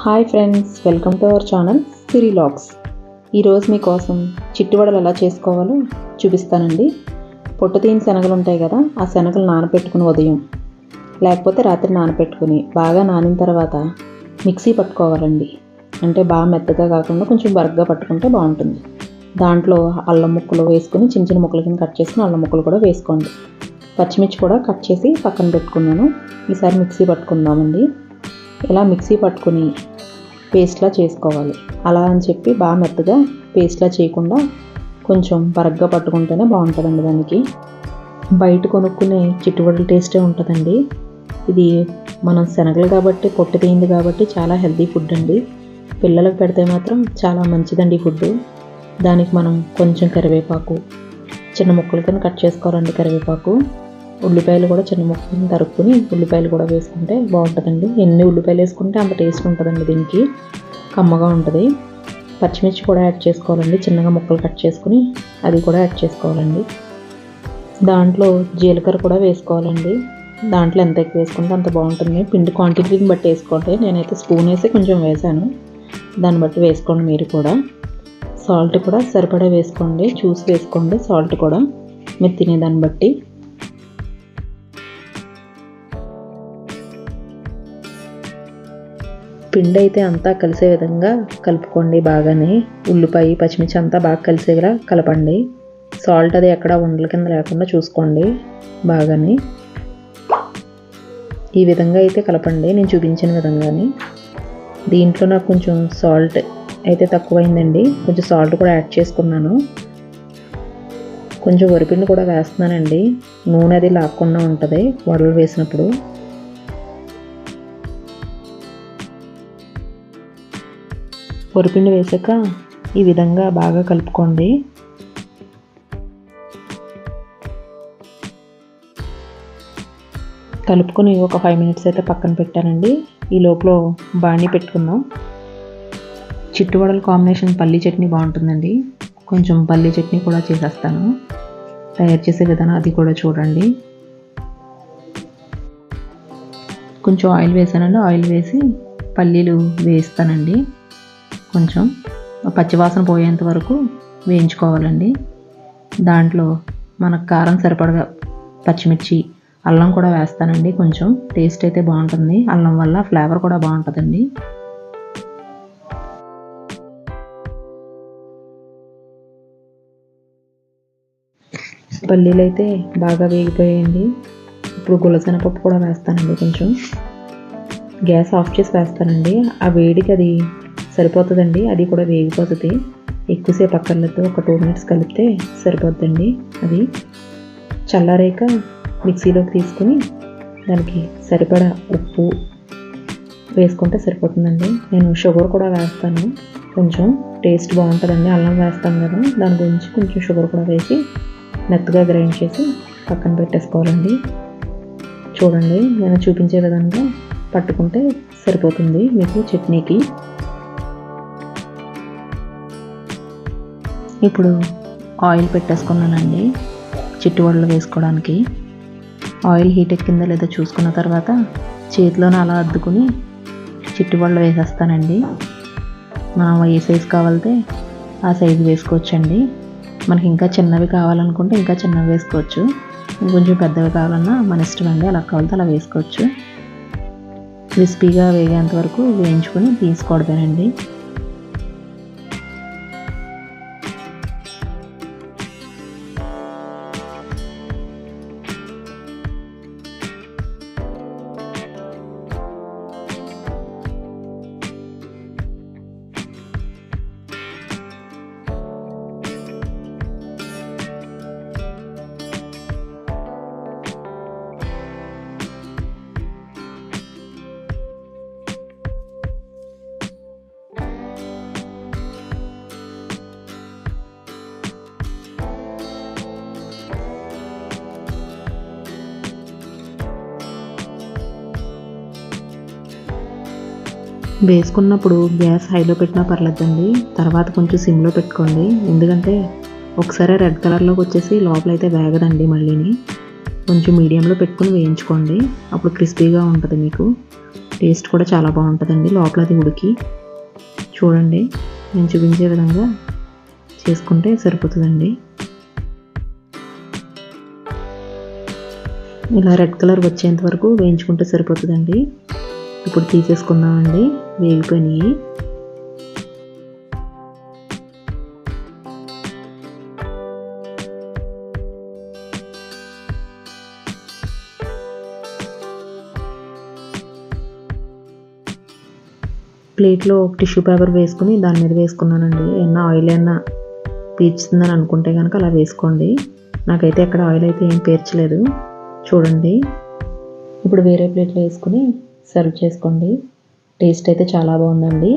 Hi friends, welcome to our channel Siri logs. ఈరోజు మీకోసం చిట్టువడలు ఎలా చేసుకోవాలో చూపిస్తానండి. పొట్టు తీని శనగలు ఉంటాయి కదా, ఆ శనగలు నానబెట్టుకుని ఉదయం లేకపోతే రాత్రి నానబెట్టుకుని బాగా నానిన తర్వాత మిక్సీ పట్టుకోవాలండి. అంటే బాగా మెత్తగా కాకుండా కొంచెం బరగ్గా పట్టుకుంటే బాగుంటుంది. దాంట్లో అల్లం ముక్కలు వేసుకుని చిన్న చిన్న ముక్కల కింద కట్ చేసుకుని అల్లం ముక్కలు కూడా వేసుకోండి. పచ్చిమిర్చి కూడా కట్ చేసి పక్కన పెట్టుకున్నాను. ఈసారి మిక్సీ పట్టుకుందామండి. ఇలా మిక్సీ పట్టుకుని పేస్ట్లా చేసుకోవాలి. అలా అని చెప్పి బాగా మెత్తగా పేస్ట్లా చేయకుండా కొంచెం బరగ్గా పట్టుకుంటేనే బాగుంటుందండి. దానికి బయట కొనుక్కునే చిట్టువడల టేస్టే ఉంటుందండి. ఇది మనం శనగలు కాబట్టి పొట్టు తీయింది కాబట్టి చాలా హెల్తీ ఫుడ్ అండి. పిల్లలకు పెడితే మాత్రం చాలా మంచిదండి ఫుడ్. దానికి మనం కొంచెం కరివేపాకు చిన్న ముక్కల కింద కట్ చేసుకోవాలండి. కరివేపాకు, ఉల్లిపాయలు కూడా చిన్న ముక్కలు తరుక్కుని ఉల్లిపాయలు కూడా వేసుకుంటే బాగుంటుందండి. ఎన్ని ఉల్లిపాయలు వేసుకుంటే అంత టేస్ట్ ఉంటుందండి. దీనికి కమ్మగా ఉంటుంది. పచ్చిమిర్చి కూడా యాడ్ చేసుకోవాలండి. చిన్నగా ముక్కలు కట్ చేసుకుని అది కూడా యాడ్ చేసుకోవాలండి. దాంట్లో జీలకర్ర కూడా వేసుకోవాలండి. దాంట్లో ఎంత ఎక్కువ వేసుకుంటే అంత బాగుంటుంది. పిండి క్వాంటిటీని బట్టి వేసుకోండి. నేనైతే స్పూన్ వేసి కొంచెం వేసాను. దాన్ని బట్టి వేసుకోండి. మీరు కూడా సాల్ట్ కూడా సరిపడా వేసుకోండి. చూసి వేసుకోండి సాల్ట్ కూడా మీరు తినేదాన్ని బట్టి. పిండి అయితే అంతా కలిసే విధంగా కలుపుకోండి. బాగానే ఉల్లిపాయ పచ్చిమిర్చి అంతా బాగా కలిసేలా కలపండి. సాల్ట్ అది ఎక్కడ ఉండల కింద లేకుండా చూసుకోండి. బాగానే ఈ విధంగా అయితే కలపండి, నేను చూపించిన విధంగానే. దీంట్లో నాకు కొంచెం సాల్ట్ అయితే తక్కువైందండి. కొంచెం సాల్ట్ కూడా యాడ్ చేసుకున్నాను. కొంచెం వరిపిండి కూడా వేస్తున్నానండి. నూనె అది లాక్కుండా ఉంటుంది వడలు వేసినప్పుడు. వరిపిండి వేసాక ఈ విధంగా బాగా కలుపుకోండి. కలుపుకొని ఒక 5 మినిట్స్ అయితే పక్కన పెట్టానండి. ఈ లోపల బాణీ పెట్టుకుందాం. చిట్టువడల కాంబినేషన్ పల్లీ చట్నీ బాగుంటుందండి. కొంచెం పల్లీ చట్నీ కూడా చేసేస్తాను. తయారు చేసే విధానం అది కూడా చూడండి. కొంచెం ఆయిల్ వేసానండి. ఆయిల్ వేసి పల్లీలు వేస్తానండి. కొంచెం పచ్చివాసన పోయేంత వరకు వేయించుకోవాలండి. దాంట్లో మనకు కారం సరిపడగా పచ్చిమిర్చి, అల్లం కూడా వేస్తానండి. కొంచెం టేస్ట్ అయితే బాగుంటుంది. అల్లం వల్ల ఫ్లేవర్ కూడా బాగుంటుందండి. పల్లీలు అయితే బాగా వేగిపోయాయండి. ఇప్పుడు గులసెనపప్పు కూడా వేస్తానండి. కొంచెం గ్యాస్ ఆఫ్ చేసి వేస్తానండి. ఆ వేడికి అది సరిపోతుందండి. అది కూడా వేగిపోతుంది. ఎక్కువసేపు అక్కర్లేదు. ఒక 2 మినిట్స్ కలిపితే సరిపోతుందండి. అది చల్లారాక మిక్సీలోకి తీసుకుని దానికి సరిపడా ఉప్పు వేసుకుంటే సరిపోతుందండి. నేను షుగర్ కూడా వేస్తాను. కొంచెం టేస్ట్ బాగుంటుందండి. అల్లం వేస్తాను కదా, దాని గురించి కొంచెం షుగర్ కూడా వేసి మెత్తగా గ్రైండ్ చేసి పక్కన పెట్టేసుకోవాలండి. చూడండి, నేను చూపించే విధంగా పట్టుకుంటే సరిపోతుంది మీకు చట్నీకి. ఇప్పుడు ఆయిల్ పెట్టేసుకున్నానండి చిట్టువడలు వేసుకోవడానికి. ఆయిల్ హీట్ ఎక్కిందో లేదో చూసుకున్న తర్వాత చేతిలోనే అలా అద్దుకుని చిట్టువడలు వేసేస్తానండి. మనం ఏ సైజు కావాలితే ఆ సైజు వేసుకోవచ్చండి. మనకి ఇంకా చిన్నవి కావాలనుకుంటే ఇంకా చిన్నవి వేసుకోవచ్చు. కొంచెం పెద్దవి కావాలన్నా మన ఇష్టం అండి. అలా కావాలితే అలా వేసుకోవచ్చు. క్రిస్పీగా వేగేంత వరకు వేయించుకొని తీసుకోవడమేనండి. వేసుకున్నప్పుడు గ్యాస్ హైలో పెట్టినా పర్లేదండి. తర్వాత కొంచెం సిమ్లో పెట్టుకోండి. ఎందుకంటే ఒకసారి రెడ్ కలర్లోకి వచ్చేసి లోపలైతే వేగదండి. మళ్ళీని కొంచెం మీడియంలో పెట్టుకుని వేయించుకోండి. అప్పుడు క్రిస్పీగా ఉంటుంది మీకు. టేస్ట్ కూడా చాలా బాగుంటుందండి లోపల అది ఉడికి. చూడండి, నేను చూపించే విధంగా చేసుకుంటే సరిపోతుందండి. ఇలా రెడ్ కలర్ వచ్చేంత వరకు వేయించుకుంటే సరిపోతుందండి. ఇప్పుడు తీసేసుకుందామండి, వేగిపోయినాయి. ప్లేట్లో టిష్యూ పేపర్ వేసుకుని దాని మీద వేసుకున్నానండి. ఏమన్నా ఆయిల్ ఏమన్నా పీల్చుతుందని అనుకుంటే కనుక అలా వేసుకోండి. నాకైతే ఎక్కడ ఆయిల్ అయితే ఏం పీల్చలేదు. చూడండి, ఇప్పుడు వేరే ప్లేట్లో వేసుకుని సర్వ్ చేసుకోండి. టేస్ట్ అయితే చాలా బాగుందండి.